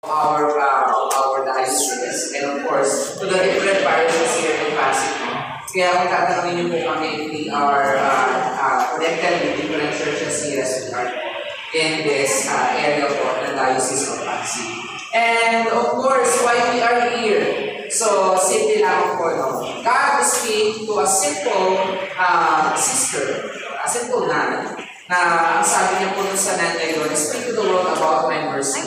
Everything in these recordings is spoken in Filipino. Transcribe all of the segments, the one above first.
our diocese, and of course, to the different parishes here in Pasig. Kaya kung tatanungin niyo po kami if we are connected with different churches here as we are in this area po ng Diocese of Pasig. And of course, why we are here? So, simple lang po, no? God speak to a simple sister, a simple nun, na ang sabi niya po sa nan niya yun, speak to the world about my mercy.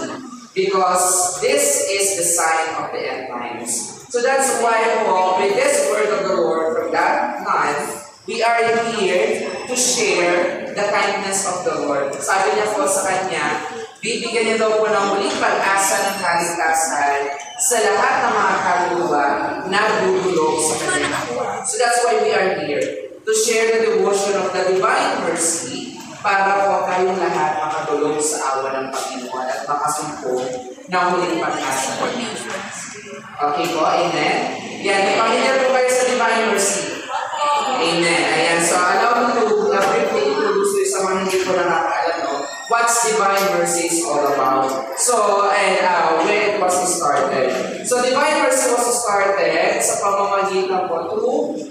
Because this is the sign of the end times. So that's why po, with this word of the Lord from that nun, we are here to share the kindness of the Lord. Sabi niya po sa kanya, bibigyan niya daw po ng muling pag-asa ng kaligtasan sa lahat ng mga kaluluwa na dudulog sa kanyang awa. So that's why we are here, to share the devotion of the divine mercy para po kayong lahat makatulog sa awa ng Panginoon at makasumpong ng muling pag-asa. Okay po, amen? Yan, may pamilyar po kayo sa divine mercy. Amen. Ayan, so allow me to briefly introduce you sa mga hindi po nakakaalam, no? What's divine mercy is all about. So, and when it was started. So, divine mercy was started sa pamamagitan po through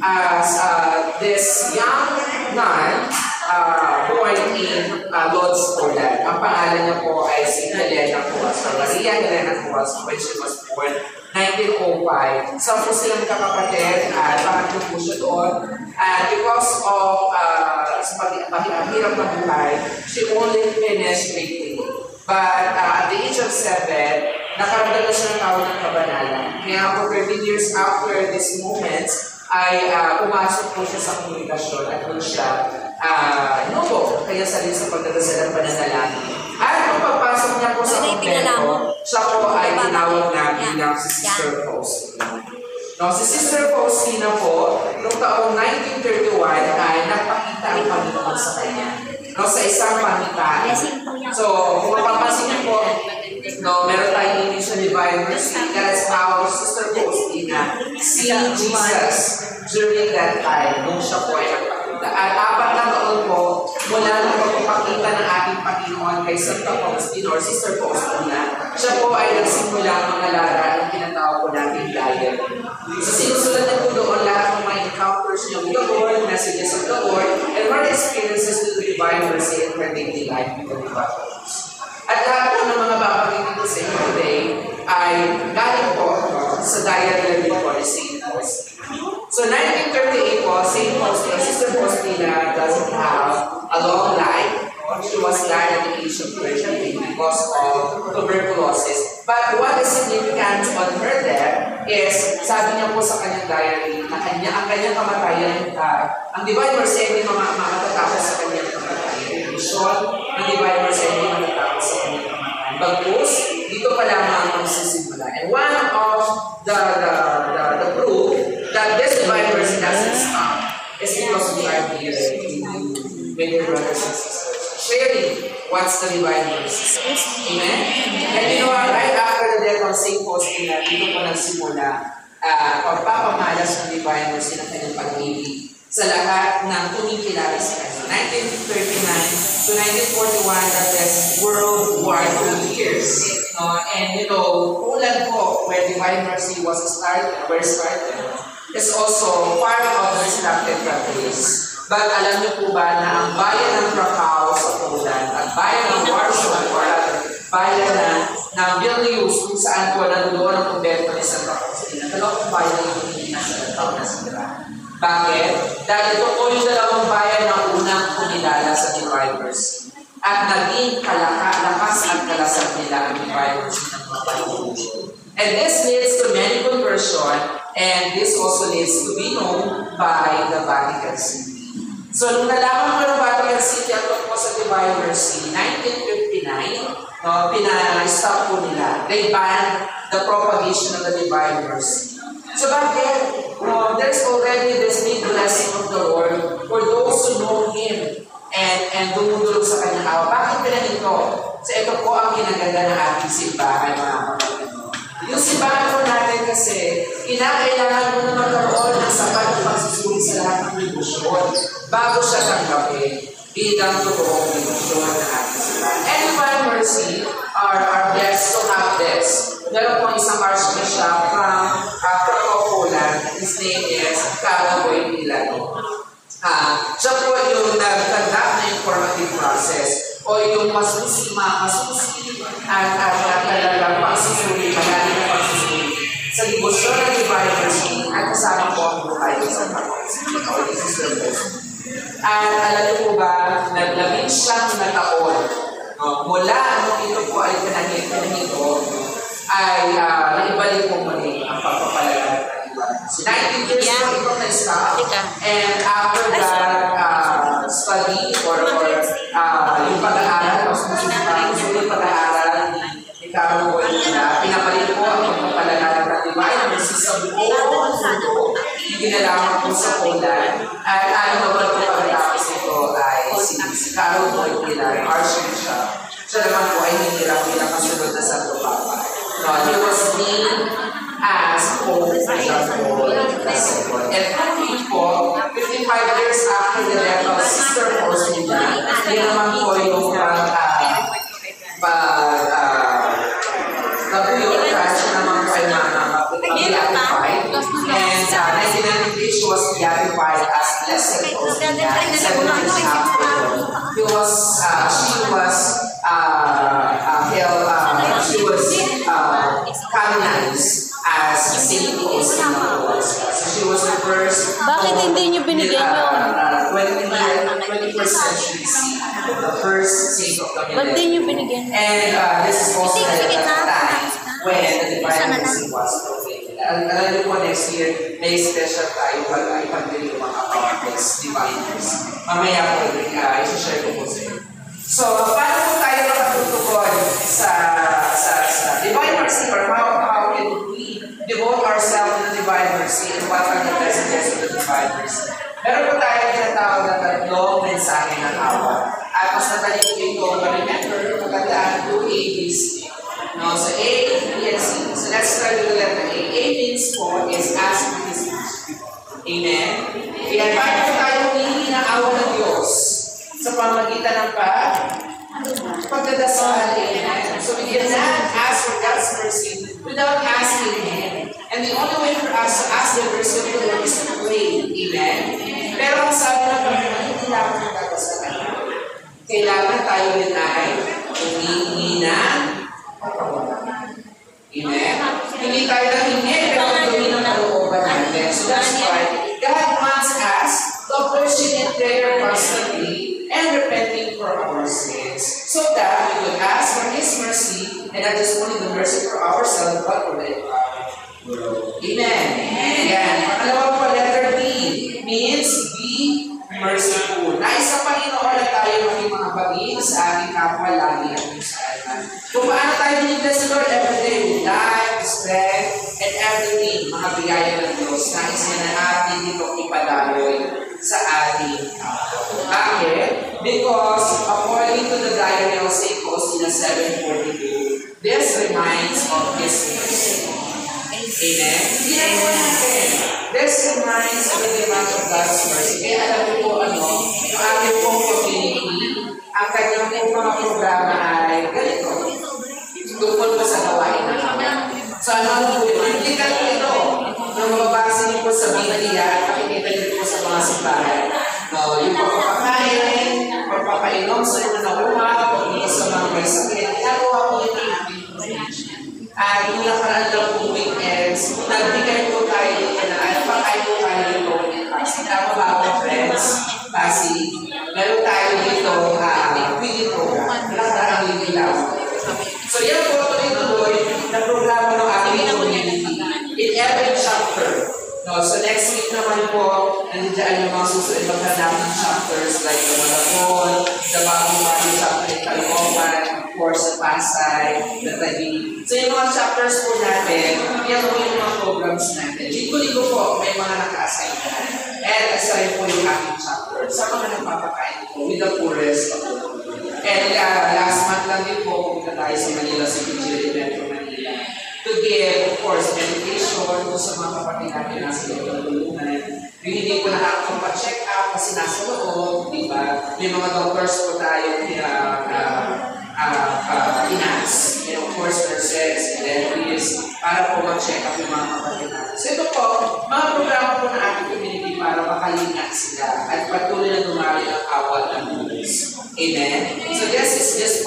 this young nun born in Lord's Poland. Ang pangalan niya po ay si Helena Cuas, Maria Helena Cuas, when she was born 1905. So po silang kakapatid at pangatlo po siya doon. And because of sa paghihirap ng buhay, she only finished grade 3. But at the age of 7, nakaramdam na siya ng tawag ng kabanalan. Kaya for 13 years after this moment, ay pumasok po siya sa komunikasyon at doon siya inubo kaya sarili sa pagdadasal ng pananalangin. At kung pagpasok niya po sa kumpento, siya po ay tinawag na bilang si Sister Faustina. No, si Sister Faustina po, noong taong 1931 ay nagpakita ang Panginoon sa kanya. No, sa isang pamitaan. So, kung mapapansin niyo po, no, meron tayong image ng divine mercy. That's how Sister Faustina see Jesus during that time, nung siya po ay nagpakita. At 4 na taon po, mula nang pagpapakita ng ating Panginoon kay Santa Faustina or Sister Faustina, siya po ay nagsimula mangalara ang tinatawag po natin diary. So, sinusulat niya po doon lahat ng mga encounters niya with the Lord, messages of the Lord, and her experiences with the divine mercy in her daily life with the divine mercy. At lahat po ng mga babagay dito sa inyo today ay galing po sa diary din po ni St. Faustina. So 1938 po, St. Faustina, Sister Faustina doesn't have a long life. She was died at the age of 30 because of tuberculosis. But what is significant on her death is, sabi niya po sa kanyang diary, na ang kanyang kamatayan, ang divine mercy hindi matatapos sa kanyang kamatayan. Vision ng divine mercy hindi matatapos sa kanyang kamatayan. Bagkus, dito pa lamang ang magsisimula. And one of the proof that this divine mercy doesn't stop is because we are here with your brothers and sisters. Sharing what's the divine mercy. Amen? And you know what? Right after the death of St. Faustina, dito po nagsimula pagpapamalas ng divine mercy ng kanyang pag-ibig sa lahat ng kumikilala sa kanya. 1939 to 1941, that is World War II years. And you know, Poland po, where divine mercy was started, is also part of the restricted countries. But alam niyo po ba na ang bayan ng Krakow sa Poland at bayan ng Warsaw, bayan ng Vilnius, kung saan po nandoon ang kumbento ni Santa Faustina, dalawang bayan yung hindi nasa tao na sila. Bakit? Dahil ito po yung dalawang bayan na unang kumilala sa divine mercy. At naging lakas at kalasag nila ang divine mercy ng mga panahon. And this leads to many conversion, and this also needs to be known by the Vatican City. So, nung nalaman ko ng Vatican City at po sa divine mercy, 1959, pina-stop po nila. They banned the propagation of the divine mercy. So, bakit? There's already this big blessing of the Lord for those who know Him and dumudulog sa kanyang awa. Bakit pinanito? So, ito po ang ginaganda ng ating simbahan, mga kapatid. Yung simbahan po natin kasi, kinakailangan mo na magkaroon ng sapat na pagsusuri sa lahat ng debosyon bago siya tanggapin bilang totoong debosyon ng ating simbahan. And divine mercy are blessed to have this. Siya po yung nagtanda na yung formative process o yung masusi at talagang pagsusuri, magaling na pagsusuri sa libosyon ng divine mercy at kasama po ang buhay sa Panginoon. At alam niyo po ba, naglabing siyang na taon, mula nung ito po ay pinahito, ay naibalik po muli ang pagpapalagan ng iba. So 19 years po ito na-stop, and after that study or yung pag-aaral, yung pag-aaral ni Carol po nila, pinabalik po ang pagpapalagan ng divine mercy sa buong mundo, hindi na lamang po sa Poland, at ano naman po pagkatapos ito ay si Carol po nila, Archbishop. Siya naman po ay hindi lang kasunod na Santo Papa. He was named as Pope John Paul II. And po, 55 years after the death of Sister Faustina, yun naman po yung nag-uyotas siya naman po ay mag-beatified. And 1993, she was beatified as Blessed Faustina. 7 years after, she was canonized as Saint Faustina. So she was the first. Bakit hindi niyo binigyan yung 21st century saint, the first saint of the millennium. Ba't di niyo binigyan? And this is also at the time when the divine mercy was proclaimed. Alam niyo po, next year, may special tayo pag-ipagdali yung mga complex divine mercy. Mamaya po, i-share ko po sa inyo. So, paano po tayo makatutugon sa divine mercy, or how can we devote ourselves to the divine mercy, and what are the messages of the divine mercy? Meron po tayo tinatawag na tatlong mensahe ng awa. At mas natali ko ito, remember, magandaan 2 ABs. No? So, A, B, and C. So, let's start with the letter A. A means for is ask for His mercy. Amen? Kaya paano po tayo humingi ng awa ng Diyos? Sa pamagitan ng pagdadasal. Amen? So, we cannot ask for God's mercy without asking Him. And the only way for us to ask the mercy of the Lord is to pray. Amen? Pero ang sabi ng Panginoon, hindi lang ang nagdasalan. Kailangan tayo din ay humingi ng pagkawalan. Amen? Hindi tayo na hingi, pero hindi ng kalooban natin. So that's why God wants us to approach Him in prayer constantly and repenting for our sins, so that we would ask for His mercy, and not just only the mercy for ourselves, but for the entire world. Amen. Ayan. Pangalawa po, letter B means be merciful. Nais sa Panginoon na tayo maging mga bagay sa ating kapwa lagi at kung saan man. Kung paano tayo biniglas sa Lord everyday with life, strength, and everything, mga biyaya ng Diyos, nais na natin itong ipadaloy sa ating kapwa. Bakit? Because according to the diary of St. Faustina 742, this reminds of His mercy. Amen? Amen. This reminds of the demand of God's mercy. Kaya alam mo po yung ating pong community, ang kanyang pong mga programa ay ganito. Tungkol po sa gawain na kami. So ano po yun? Hindi ka ito. Nung mababasa niyo po sa Biblia at pakikita niyo po sa mga simbahan. Yung pagpapakain, pagpapainom sa mga nauma, pagpunta sa mga may sakit, ginagawa po yun ang ating provision. At yung nakaraan lang po weekends, nagbigay po tayo dito na pakain po tayo dito. Kasi tama ba ako, friends? Kasi meron tayo dito feeding program. Nakaraan hindi lang. So yan po tuloy-tuloy na programa ng ating community in every chapter. No, so next week naman po, nandiyan yung mga susunod maghanap ng chapters like the Malabon, the Bagong chapter ng Caloocan, of course, the Pasay, the Taguig. So yung mga chapters po natin, yan po yung mga programs natin. Linggo-linggo po, may mga naka-assign na. And assign po yung ating chapter sa mga nagpapakain po with the poorest of the poor. And last month lang din po, pumunta tayo sa Manila City, Metro Manila, to give, of course, meditation sa mga kapatid natin nasa loob ng tulungan. Yung hindi ko nakakong pa-check up kasi nasa loob, di ba? May mga doctors po tayo finance, and of course, nurses, and dentists, para po mag-check up yung mga kapatid natin. So ito po, mga programa po ng ating community para makalingat sila at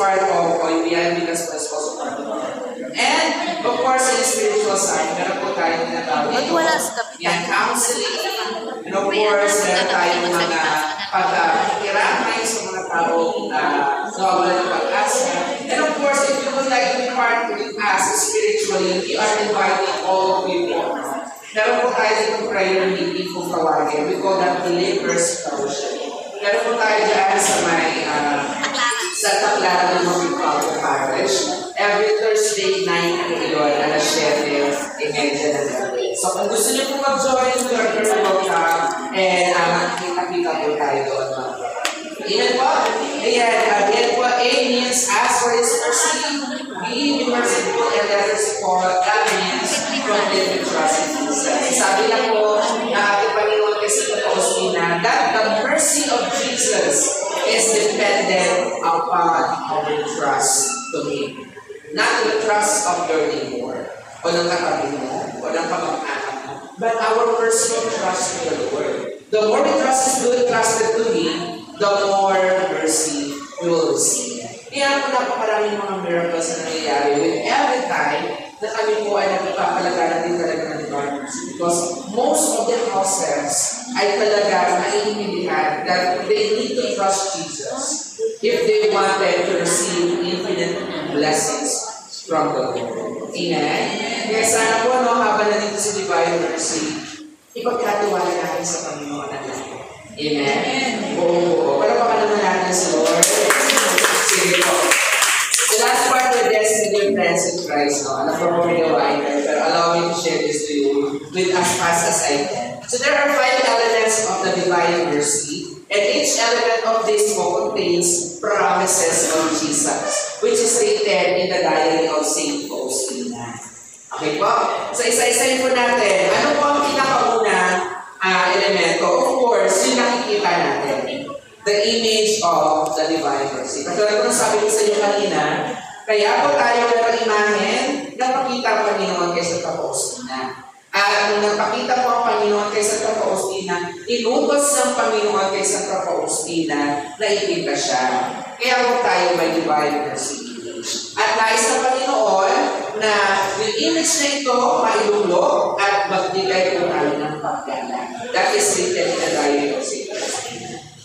part of, o yung beyond gospel is also part of it. And, of course, in the spiritual side, meron po tayo tinatawag Ba't wala sa kapitan? yung counseling. And of course, meron tayong mga pag-iramay sa mga tao nawawala ng pag-asa. And of course, if you would like to be part with us spiritually, we are inviting all of you. Meron po tayo ditong prayer meeting kung tawagin. We call that Believers Fellowship. Meron po tayo dyan sa may sa Taclara ng Mapipaupo Parish. Every Thursday night po yun, alas 7:30 na gabi. So kung gusto niyo po mag-join, we are very welcome. And kita-kita po tayo doon. Amen po? Ayan, again po, A means ask for His mercy. B, be merciful, and letters po, that means complete trust in Jesus. Sabi na po na ating Panginoon kasi na that the mercy of Jesus is dependent upon our trust to Him. Not the trust of your neighbor, o ng katabi mo, o ng kamag-anak mo, but our personal trust to the Lord. The more we trusted to Him, the more mercy we will receive. Kaya po napakaraming mga miracles na nangyayari with every time na kami po ay nagpapalagana din talaga ng divine mercy. Because most of the houses ay talaga naiintindihan that they need to trust Jesus if they wanted to receive infinite blessings from the Lord. Amen? Kaya sana po, habang nandito sa divine mercy, ipagkatiwala natin sa Panginoon ang lahat. Amen? Oo. Para baka naman natin sa Lord. Sige po. The last part of this, dear friends in Christ, alam ko po may gawain kayo, pero allow me to share this to you with as fast as I can. So there are 5 elements of the divine mercy, and each element of this contains promises of Jesus, which is written in the diary of St. Faustina. Okay po? So isa-isayin po natin. Ano po ang pinakaunang elemento? Of course, yung nakikita natin. The image of the divine mercy. Katulad ko sabi ko sa inyo kanina, kaya po tayo nag-imahin na pakita ang Panginoon kay Santa Faustina. At nung nagpakita po ang Panginoon kay Santa Faustina, inutos ng Panginoon kay Santa Faustina na ipinta siya. Kaya po tayo may divine mercy image. At nais ng Panginoon na yung image na ito mailulog at magbigay po tayo ng paggalang. That is written in the diary of St. Faustina.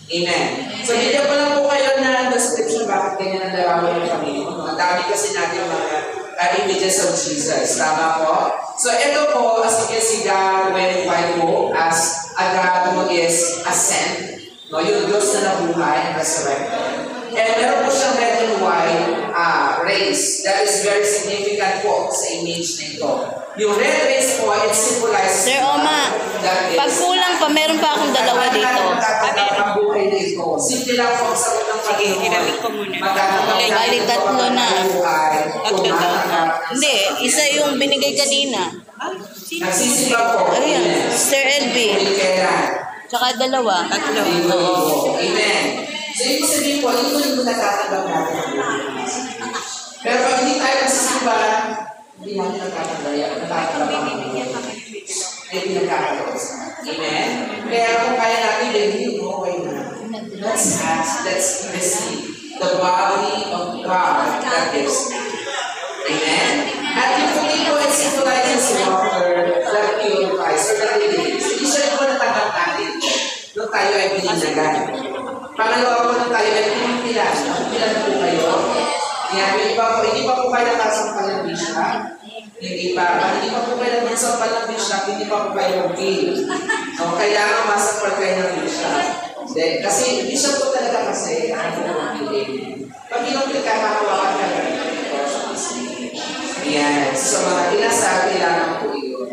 Amen. So, bigyan ko lang po kayo na description bakit ganyan ang larawan ng Panginoon. Ang dami kasi natin mga images of Jesus. Tama po? So, ito po, as you can see, God identified po as a God who is ascent. No, yung Diyos na nabuhay and resurrected. And meron po siyang red and white race. That is very significant po sa image na ito. Yung red race po, it symbolizes Sir Oma, pag kulang pa, meron pa akong dalawa dito. Ang buhay dito. Simple lang po sa unang Panginoon. Bali, tatlo na. Tatlo na. Hindi, isa yung binigay kanina. Nagsisigaw po. Ayun, Sir LB. Tsaka dalawa. Tatlo. Oo. Amen. So, ibig sabihin po, ito yung natatanggap natin ang buhay. Pero pag hindi tayo nagsisimba, hindi natin natatanggap ang buhay. Ay pinagkakalawa sa atin. Amen? Kaya kung kaya natin, hindi mo, okay na. Let's ask, let's receive the body of God that is. Amen? At yung puli po, it symbolizes water that purifies or that releases. Hindi siya yung natanggap natin nung tayo ay bininagan. Pangalawa po nung tayo ay pinipilan. Pilan po kayo. Yan, yung iba po, hindi pa po kayo nakasampal ng bisya. Hindi pa po kayo nakasampal ng bisya, hindi pa po kayo mag-gain. So, kailangan masampal kayo ng bisya. Kasi bisya po talaga kasi ang pinag-gain. Pag inumpil ka, makawakan ka lang ito sa kasi. Yan, so mga inasal, kailangan po yun.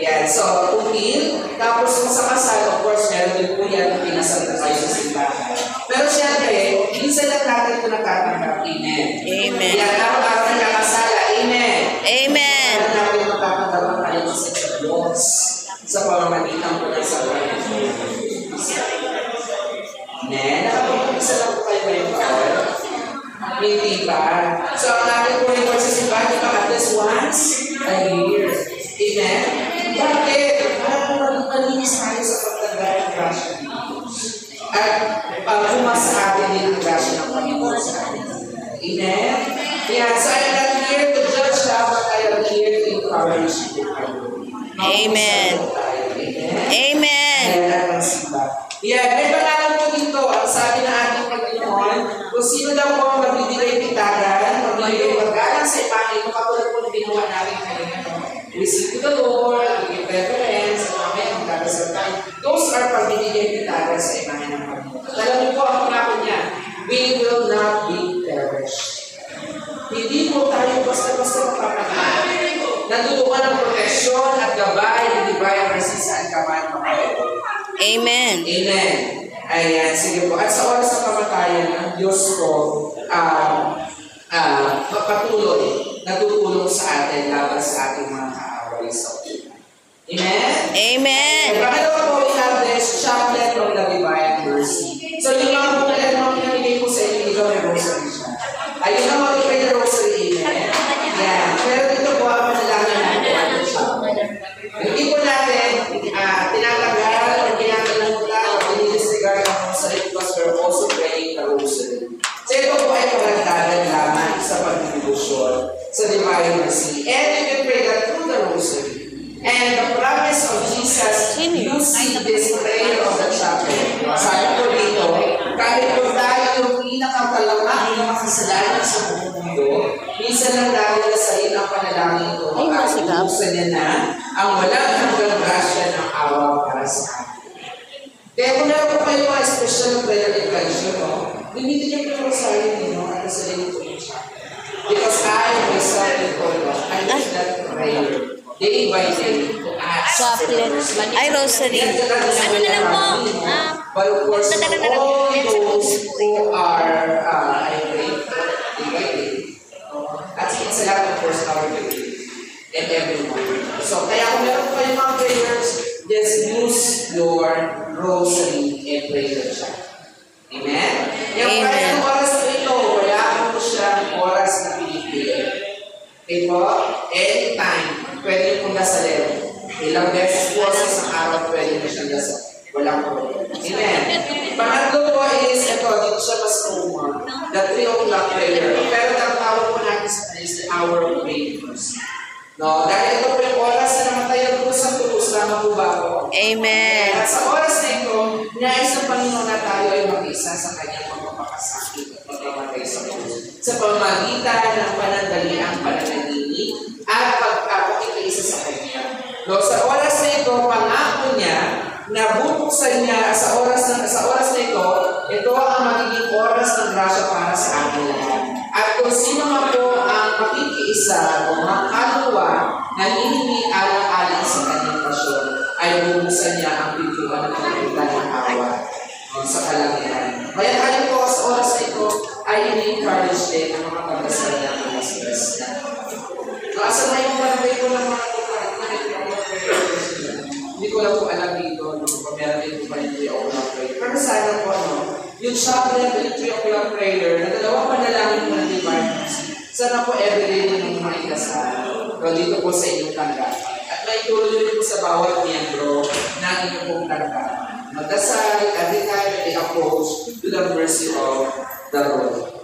Yan, so upil, tapos kung sa kasal, of course, meron din po yan kung pinasal na kayo sa simbahan. Pero syempre, minsan lang natin ito natatanggap. Amen. Amen. Yan, araw-araw na kakasala. Amen. Amen. Kaya natin natatanggap ang kayo sa Diyos sa pamamagitan po ng sabayan. Amen. Nakapag-isa lang po kayo ngayon pa. Hindi ba? So, ang natin po rin sa simbahan, at least once a year. Amen? Bakit? Para malinis tayo sa pagtanda ng grasya ng Diyos. At pumas sa atin din ang grasya ng Panginoon sa atin. Amen? Yeah, so I'm not here to judge now, but I am here to encourage you. Amen. Amen. Yeah, may pangalan po dito. Ang sabi ng ating Panginoon, kung sino daw po ang magbibigay pitagan, magbibigay paggalang sa imahe, katulad po na ginawa natin kanina. Receive to the Lord, give reverence, amen, magdadasal tayo. Those are pagbibigay pitagan sa imahe ng Panginoon. At alam niyo po ang pangako niya, we will not be perished. Hindi po tayo basta-basta mapapagay. Natulungan ng proteksyon at gabay ng divine mercy sa angkaman ng Panginoon. Amen. Amen. Ayan, sige po. At sa oras ng kamatayan, ang Diyos ko patuloy na tutulong sa atin laban sa ating mga kaaway sa Panginoon. Amen? Amen. Pangalawa po, we have this chaplain from the divine mercy. So, yung mga po na pinamigay ko sa inyo, ikaw may rosary siya. Ayun na mga ikaw yung rosary. Amen? Yan. Pero dito po, ang manalangin natin siya. Hindi po natin tinatagal o kinakalimutan o dinisregard ang rosary because we're also praying the rosary. So, ito po ay paglantaran lamang sa pagdibusyon sa divine mercy. And you can pray that through the rosary. And the promise of Jesus, you see this prayer of the chapel. Sabi ko dito, kahit po tayo yung pinakapalamak ng makasalanan sa buong mundo, minsan lang dahil sa ilang panalangin ito, makakubuksan niya na ang walang hanggang grasya ng awa para sa atin. Kaya kung meron po kayo mga special prayer intention, limitin niyo po sa sarili niyo at sa sarili ko yung chapel. Because I myself in God, I need that prayer. Day by day, to ask Chaplain. Ay, rosary. Ano na lang po? but of course, all those who are, I pray, day by day, it's a lot of course our faith and everyone. So, kaya kung meron po kayong mga prayers, just use your rosary and pray the chat. Amen? Yung kaya ng oras po ito, wala po siyang oras na pinipili. Okay po? Anytime, pwede pong dasalin. Ilang beses po sa isang araw, pwede na siyang dasal. Walang po. Amen. Pangatlo po is, ito, dito siya mas kumar. The 3 o'clock prayer. Pero tawag po natin sa kanya is the hour of prayers. No? Dahil ito po yung oras na namatay ang tulus lamang po ba po? Amen. At sa oras na ito, nais ng Panginoon na tayo ay mag-isa sa kanyang pagpapakasakit at pagpamatay sa krus. Sa pamamagitan ng panandaliang pananalinig at pagkakaisa sa kanya. No, sa oras na ito, pangako niya na bubuksan niya sa oras na ito ang magiging oras ng grasya para sa atin lahat. At kung sino man po ang makikiisa o makaluwa na hindi alang-alang sa kanyang pasyon, ay bubuksan niya ang pintuan ng pagpunta ng awa sa kalangitan. Kaya tayo po sa oras na ito ay ini-encourage din ang mga pagdasal na mga stress na. Asa na yung barangay ko ng mga hindi ko lang po alam dito, meron din po pa yung 3 o'clock prayer. Pero sana po, yung chaplain, yung 3 o'clock prayer, na dalawang panalangin mo ng divine mercy, sana po everyday din yung mga ikasal, dito po sa inyong tanggapan. At may tuloy din po sa bawat miyembro ng inyong pong tanggapan. Magdasal, every time they approach to the mercy of the Lord.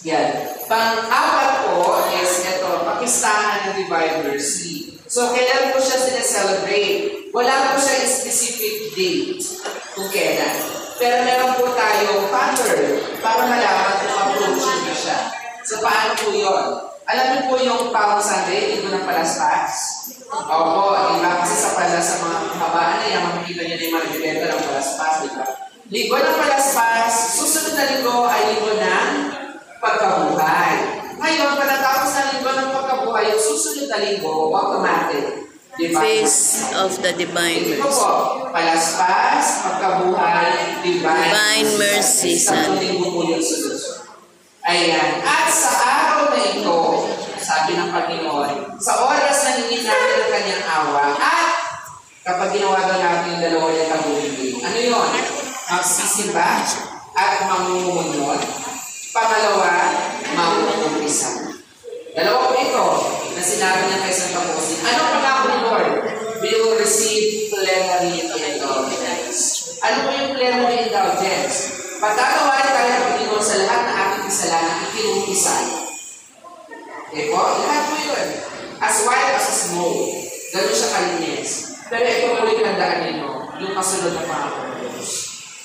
Yan. Pang-apat po is ito, pakistahan ng divine mercy. So, kailan po siya sineselebrate? Wala po siya specific date kung kailan. Pero meron po tayo pattern para malaman kung approaching na siya. So, paano po yun? Alam niyo po yung Palm Sunday, Linggo ng Palaspas? Opo, diba? Kasi sa mga kahabaan na yan, makikita niyo na yung mga nagbibenta ng Palaspas, diba? Linggo ng Palaspas, susunod na linggo ay linggo ng pagkabuhay. Ngayon, pagkatapos ng linggo ng pagkabuhay, yung susunod na linggo, automatic. Diba? Feast of the Divine Ito po, Palaspas, pagkabuhay, divine Mercy. Sa linggo po yung sunod. Ayan. At sa araw na ito, sabi ng Panginoon, sa oras na hingin natin ang kanyang awa, at kapag ginawagan natin yung dalawa ng tabuhin, ano yun? Magsisimba at mamumumunod. Pangalawa, mamumupisan. Dalawa po ito na sinabi niya kay Santa Posin. Ano pangako ni Lord? We will receive plenary indulgence. Ano po yung plenary indulgence? Pagkakawain tayo ng Panginoon sa lahat ng ating kasalanan, itinuturo umpisa. Okay po? Lahat po yun. As white as a snow. Ganun siya kalinis. Pero ito po yung tandaan ninyo, yung kasunod na Panginoon Diyos.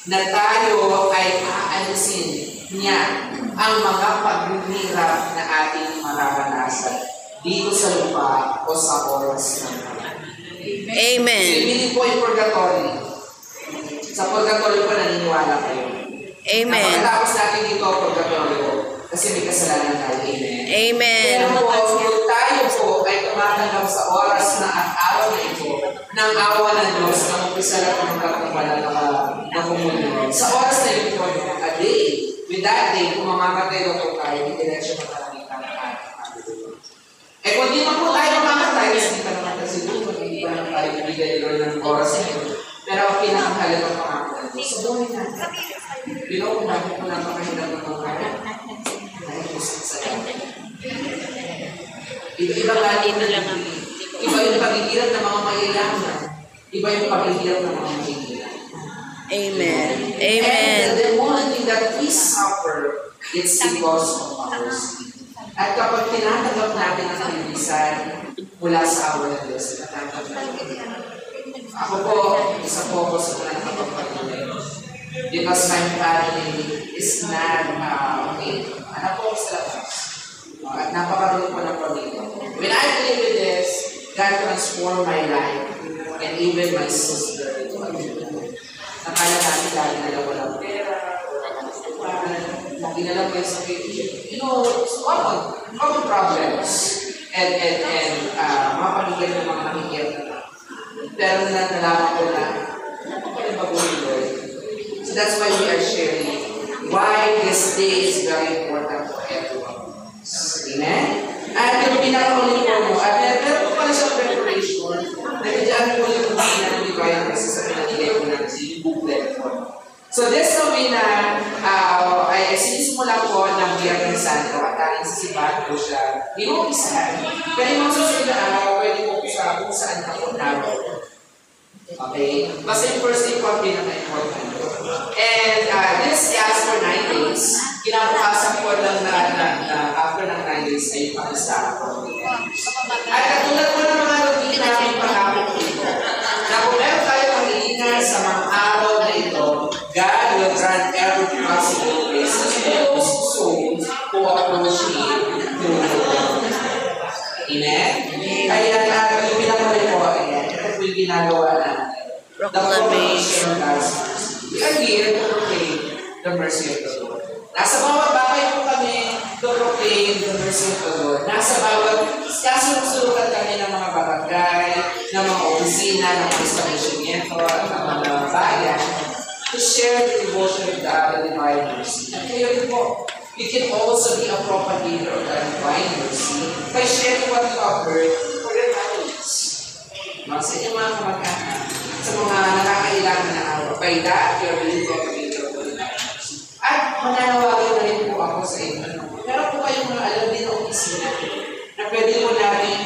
Na tayo ay aalisin niya ang mga paghihirap na ating mararanasan dito sa lupa o sa oras ng Panginoon. Amen. Hindi po yung purgatory. Sa purgatory po naniniwala kayo. Amen. Napagkatapos natin dito purgatory kasi may kasalanan tayo. Amen. Amen. Pero po, kung tayo po ay tumatanggap sa oras na at araw na ito ng awa ng Diyos na umpisa na pagkakapala na kumunod. Sa oras na ito, a day, with that day, kung mamamatay na po tayo, hindi diretsyo makalamitan ng ating. Eh kung di man po tayo mamamatay, hindi pa naman kasi doon, hindi pa naman tayo bibigay ng oras na ito. Pero ang pinakahalagang pangako ng Diyos. So, buhay natin. Kung bakit po napakahirap ng mga kaya? Dahil po sa dami. Iba nga dito lang ang iba yung paghihirap ng mga mayayaman. Iba yung paghihirap ng mga mahihirap. Amen. Amen. And the one thing that we suffer, it's because of our sin. At kapag tinatanggap natin ang kalibisan mula sa awa ng Diyos, tinatanggap natin. Ako po, isa po ako sa mga nakapagpatuloy. Because my family is not okay. Anak po ako sa labas. At napakaroon po ng pamilya. When I believe in this, God transformed my life and even my sister. Nakala natin lagi na lang walang pera, lagi na lang kayo sa page. You know, common problems. And mga pamilya ng mga mahigyan na. Pero nalaman ko na, napakalimbaguloy. So that's why we are sharing why this day is very important for everyone. Amen? At yung pinaka-ulit mo, at meron po pala siyang preparation, nandiyan po yung novena ng Divine Mercy sa pinagigay ko natin yung booklet po. So this novena ay sinisimula po ng Biyernes Santo at tayong sisibahan po siya. Inuupisahan. Pero yung mga susunod na araw, pwede po sa kung saan na po namin. Okay? Basta yung first day po ang pinaka-important. And this lasts for 9 days. Kinabukasan po lang na after ng 9 days ay pag-isa po. At katulad po ng mga routine namin pangako dito, na kung meron tayo pag-iingat sa mga araw na ito, God will grant every possible grace to those souls who approach Him through the Lord. Amen? Kaya yung pinakalit po, ito po yung ginagawa natin. The proclamation of God's mercy. We are here to proclaim the mercy of the Lord. Nasa bawat bagay po kami to proclaim the mercy of the Lord. Nasa bawat kasulok-sulukan kami ng mga barangay, ng mga opisina, ng mga establishmento, at ng mga bayan to share the devotion of God and divine mercy. At kayo rin po, you can also be a propagator of the divine mercy by sharing what you have heard for your families. Sa inyong mga kamag-anak, sa mga nakakailangan na awa. By that, you're really propagator of the divine mercy. At mananawagan na rin po ako sa inyo. Meron po kayong mga alam din na opisina na pwede mo natin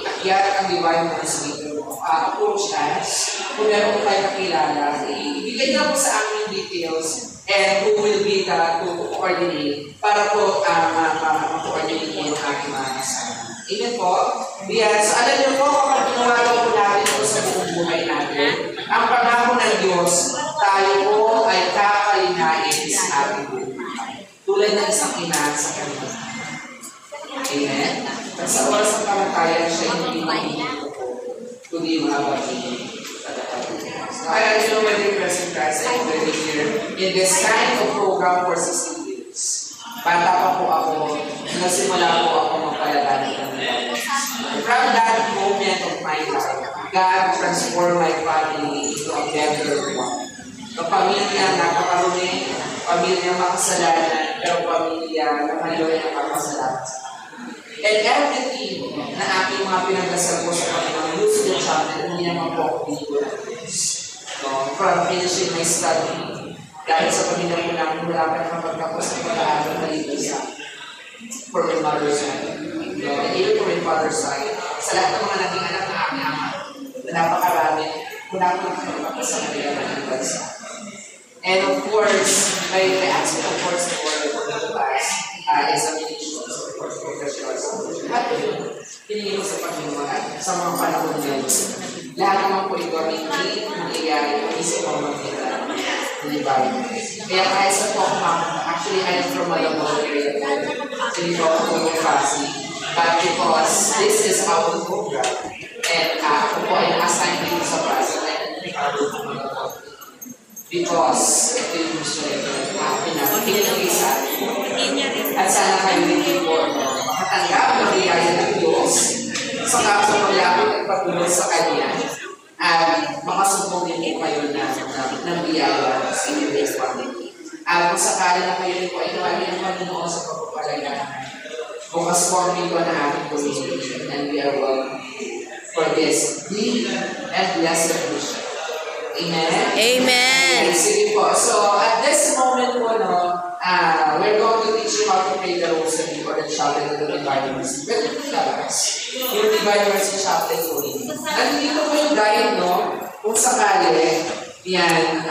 i-akyat ang divine mercy dito. Approach us. Kung meron po kayo kakilala, ibigay niyo po sa amin yung details and who will be the to coordinate para po ma-coordinate po yung aking mga kasama. Amen po? Yes. So alam niyo po, kapag ginawa po natin po sa buong buhay natin, ang pangako ng Diyos, tayo po ay kakalinain sa ating buhay. Tulad ng isang ina sa kanyang. Amen? At sa oras ng kamatayan, siya hindi pinipili ko kundi maabagin. So I know when you're present guys, I'm very here in this kind of program for 16 years. Bata pa po ako, nasimula po ako magpalalanan ng Diyos. From that moment of my life, God transformed my family into a better one. Ang pamilya napakarumi, pamilya makasalanan, pero pamilya na ngayon ang makasalanan. And everything na aking mga pinagdasal ko sa Panginoon, use the channel, hindi naman po ako binigyan ng Diyos. From finishing my study, dahil sa pamilya ko namin, wala pa naman pagkapos ng pag-aaral na ito for my mother's side. And even for my father's side, sa lahat ng mga naging anak na aking ama, na napakarami, wala pa naman pagkapos sa kanila ng bansa. And of course, my aspect of course, for the class is a At pinili ko sa Panginoon sa mga panahon na yun. Lahat naman po ito ay hindi nangyayari kung isip mo magkita. Diba? Kaya kahit sa po actually I am from Malabon area po. Hindi po ako Bonifacio. But because this is our program, and ako po ay na-assign dito sa Brazil, because ito yung gusto nito pinag-pinagay sa atin. At sana kayo din po makatanggap ng biyaya ng Diyos sa paglapit at pagulong sa Kanya at makasumpong din po kayo ng biyaya sa Diyos family. At kung sakali na kayo din po ay nawali ng Panginoon sa pagpapalagaan, bukas po ang ito na ating community and we are welcome for this big and blessed mission. Amen? Amen. Sige po. So, at this moment po, we're going to teach you how to pray the rosary or the chaplet of the Divine Mercy. Pwede po labas. Yung Divine Mercy chaplet po rin. Nandito po yung guide, no? Kung sakali, yan.